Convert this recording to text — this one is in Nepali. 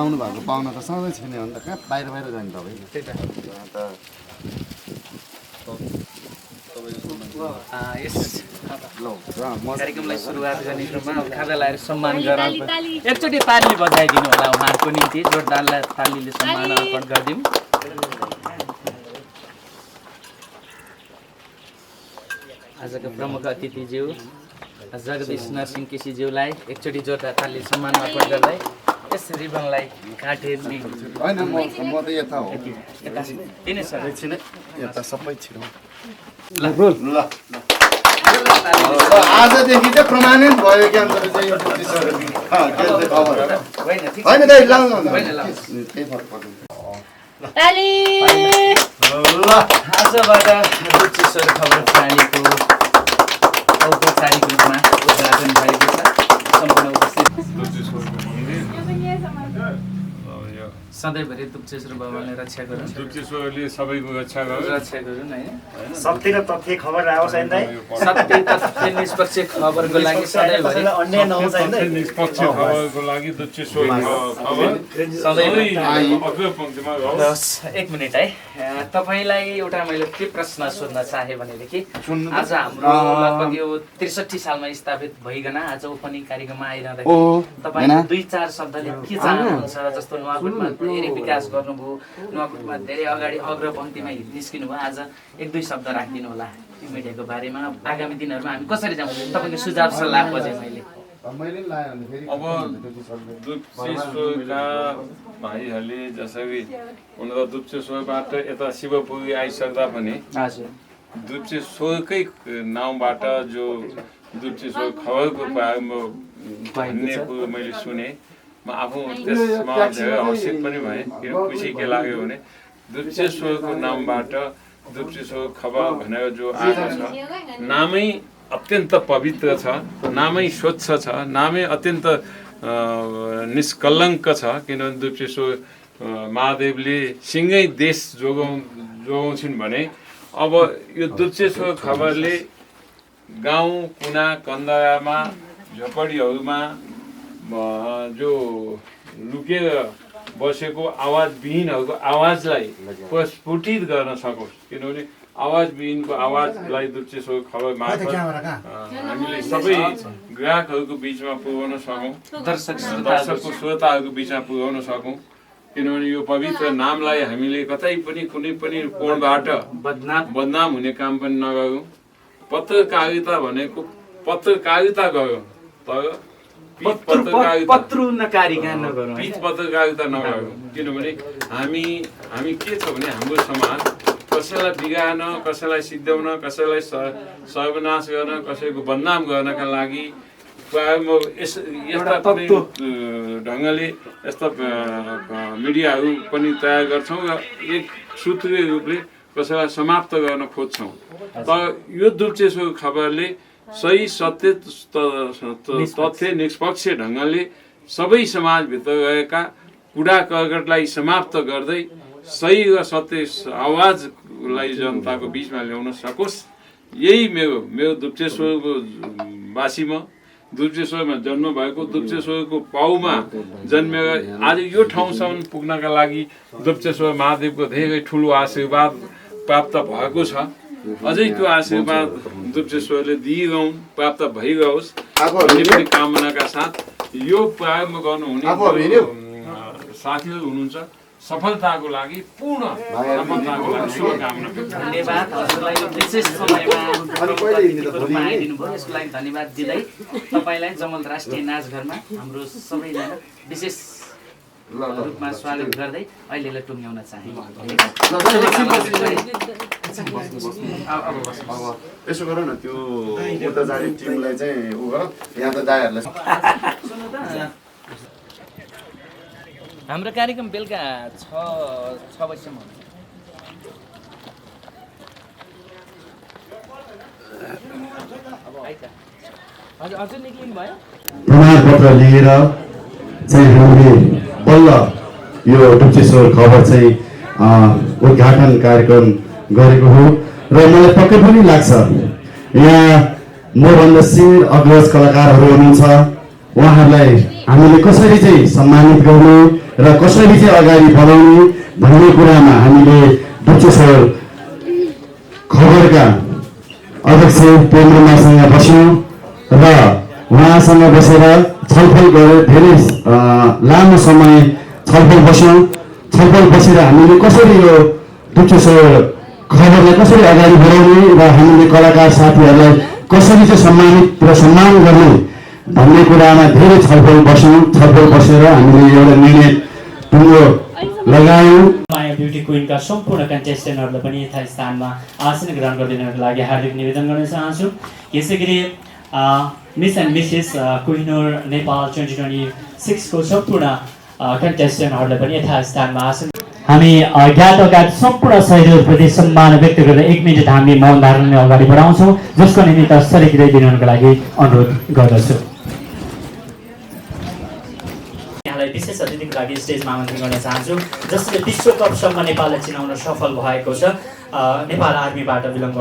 आउनु भएको पाहुना त सधैँ छिने हो नि त कहाँ बाहिर बाहिर जाने तपाईँ त्यही त कार्यक्रमलाई सुरुवात गर्ने क्रममा खाजा लाएर सम्मान गराउनु एकचोटि ताली बजाइदिनु होला उहाँहरूको निम्ति जोरदार तालीले सम्मान अर्पण गरिदिउँ। आजको प्रमुख अतिथिज्यू जगदीश नरसिंह केसीज्यूलाई एकचोटि जोरदार ताली सम्मान अर्पण गर्दै यस रिबनलाई काटेर होइन म त यता हो दिने सर एकछिन यता सबै छिरौँ ल ल आजदेखि चाहिँ प्रमाणित भयो कि अन्त चाहिँ यो होइन दाइ लाउनु त्यही फरक पर्दैन ल आजबाट दुधचेश्वर खबर प्रणालीको औपचारिक रूपमा उद्घाटन भएको छ। सम्पूर्ण उपस्थित सधैँभरि दुधचेश्वर बाबाले रक्षा गरून्, दुधचेश्वरले सबैको रक्षा गरून् होइन। सत्य र तथ्य खबर आओस् होइन दाइ। सत्य तथ्य निष्पक्ष खबरको लागि सधैँभरि अन्याय नहोस् होइन दाइ। निष्पक्ष खबरको लागि दुधचेश्वर खबर सधैँ अग्रपङ्क्तिमा होस्। एक मिनट है, तपाईँलाई एउटा मैले के प्रश्न सोध्न चाहेँ भनेदेखि आज हाम्रो लगभग यो 63 सालमा स्थापित भइकन आज ओपनिङ कार्यक्रममा आइरहँदाखेरि तपाईँले 2-4 शब्दले के चाहनुहुन्छ? जस्तो नुवाकोटमा धेरै विकास गर्नुभयो, नुवाकोटमा धेरै अगाडि अग्रपङ्क्तिमा निस्किनु भयो, आज 1-2 शब्द राखिदिनु होला मिडियाको बारेमा। आगामी दिनहरूमा हामी कसरी जाउँ? तपाईँको सुझाव सल्लाह खोजेँ मैले। अब दुधचेश्वरका भाइहरूले जसरी हुन त दुधचेश्वरबाट यता शिवपुरी आइसक्दा पनि दुधचेश्वरकै नाउँबाट जो दुधचेश्वर खबरको प्रारम्भ भन्ने कुरो मैले सुने, म आफू त्यसमा धेरै हर्षित पनि भएँ। किन खुसी के लाग्यो भने दुधचेश्वरको नामबाट दुधचेश्वर खबर भनेर जो आएको छ, नामै अत्यन्त पवित्र छ, नामै स्वच्छ छ, नामै अत्यन्त निष्कलङ्क छ। किनभने दुधचेश्वर महादेवले सिँगै देश जोगाउँछिन् भने अब यो दुधचेश्वर खबरले गाउँ कुना कन्दरामा झोपडीहरूमा जो लुकेर बसेको आवाजविहीनहरूको आवाजलाई प्रस्फुटित गर्न सकोस्। किनभने आवाजविहीनको आवाजलाई दुधचेश्वर खबर मार्फत हामीले सबै ग्राहकहरूको बिचमा पुर्याउन सकौँ, दर्शकको श्रोताहरूको बिचमा पुर्याउन सकौँ। किनभने यो पवित्र नामलाई हामीले कतै पनि कुनै पनि कोणबाट बदनाम हुने काम पनि नगरौँ। पत्रकारिता भनेको पत्रकारिता गरौँ, तर पिच पत्रकारिता नगरौँ। किनभने हामी के छ भने हाम्रो समाज कसैलाई बिगार्न, कसैलाई सिद्ध्याउन, कसैलाई सर्वनाश गर्न, कसैको बदनाम गर्नका लागि यस्ता ढङ्गले यस्ता मिडियाहरू पनि तयार गर्छौँ र एक सूत्रीय रूपले कसैलाई समाप्त गर्न खोज्छौँ। तर यो दुधचेश्वर खबरले सही सत्य तथ्य निष्पक्ष ढङ्गले सबै समाजभित्र रहेका कुडा कर्कटलाई समाप्त गर्दै सही र सत्य आवाजलाई जनताको बिचमा ल्याउन सकोस्। यही मेरो दुधचेश्वरको वासी म, दुधचेश्वरमा जन्म भएको, दुधचेश्वरको पाउमा जन्मेर आज यो ठाउँसम्म पुग्नका लागि दुधचेश्वर महादेवको धेरै ठुलो आशीर्वाद प्राप्त भएको छ। अझै त्यो आशीर्वाद दुधचेश्वरले दिइरहन्, प्राप्त भइरहोस् भन्ने पनि कामनाका साथ यो प्रारम्भ गर्नुहुने साथीहरू हुनुहुन्छ, सफलताको लागि पूर्ण सफलताको लागि शुभकामना। धन्यवाद हजुरलाई यो विशेष समयमा आइदिनु भयो, यसको लागि धन्यवाद दिँदै तपाईँलाई जमल राष्ट्रिय नाचघरमा हाम्रो सबैजना विशेष रूपमा स्वागत गर्दै अहिलेलाई टुङ्ग्याउन चाहे। यसो गर न, त्यो उता जाने टिमलाई चाहिँ उ गर, यहाँ त दाइहरूलाई हाम्रो कार्यक्रम बेलुका 6 बजीसम्म हुन्छ। हजुर निक्लिनु भयो? प्रमाणपत्र लिएर चाहिँ हामीले बल्ल यो दुधचेश्वर खबर चाहिँ उद्घाटन कार्यक्रम गरेको हो र मलाई पक्कै पनि लाग्छ यहाँ मभन्दा सिनियर अग्रज कलाकारहरू हुनुहुन्छ, उहाँहरूलाई हामीले कसरी चाहिँ सम्मानित गर्नु, र कसरी चाहिँ अगाडि बढाउने भन्ने कुरामा हामीले डुप्चेश्वर खबरका अध्यक्ष प्रेममासँग बस्यौँ र उहाँसँग बसेर छलफल गरेर धेरै लामो समय छलफल बस्यौँ। छलफल बसेर हामीले कसरी यो डुप्चेश्वर खबरलाई कसरी अगाडि बढाउने र हामीले कलाकार साथीहरूलाई कसरी चाहिँ सम्मानित र सम्मान गर्ने भन्ने कुरामा धेरै छलफल बसेर हामीले एउटा निर्णय टुङ्गो लगायौँ। माया ब्युटी क्विनका सम्पूर्ण कन्टेस्टेन्टहरूलाई पनि यथास्थानमा आसन ग्रहण गरिदिनको लागि हार्दिक निवेदन गर्न चाहन्छु। यसै गरी miss and Mrs Kohinoor Nepal 2026 को सम्पूर्ण कन्टेस्टेन्टहरूलाई पनि यथास्थानमा आसन हामी ज्ञात अज्ञात सम्पूर्ण सहयोगप्रति सम्मान व्यक्त गरेर 1 मिनट हामी मौन धारणले अगाडि बढाउँछौँ, जसको निमित्त सरिकिँदै दिनको लागि अनुरोध गर्दछु। यहाँलाई विशेष अतिथिको लागि स्टेजमा आमन्त्रण गर्न चाहन्छु, जसले विश्वकपसम्म नेपाललाई चिनाउन सफल भएको छ। नेपाल आर्मीबाट बिलङ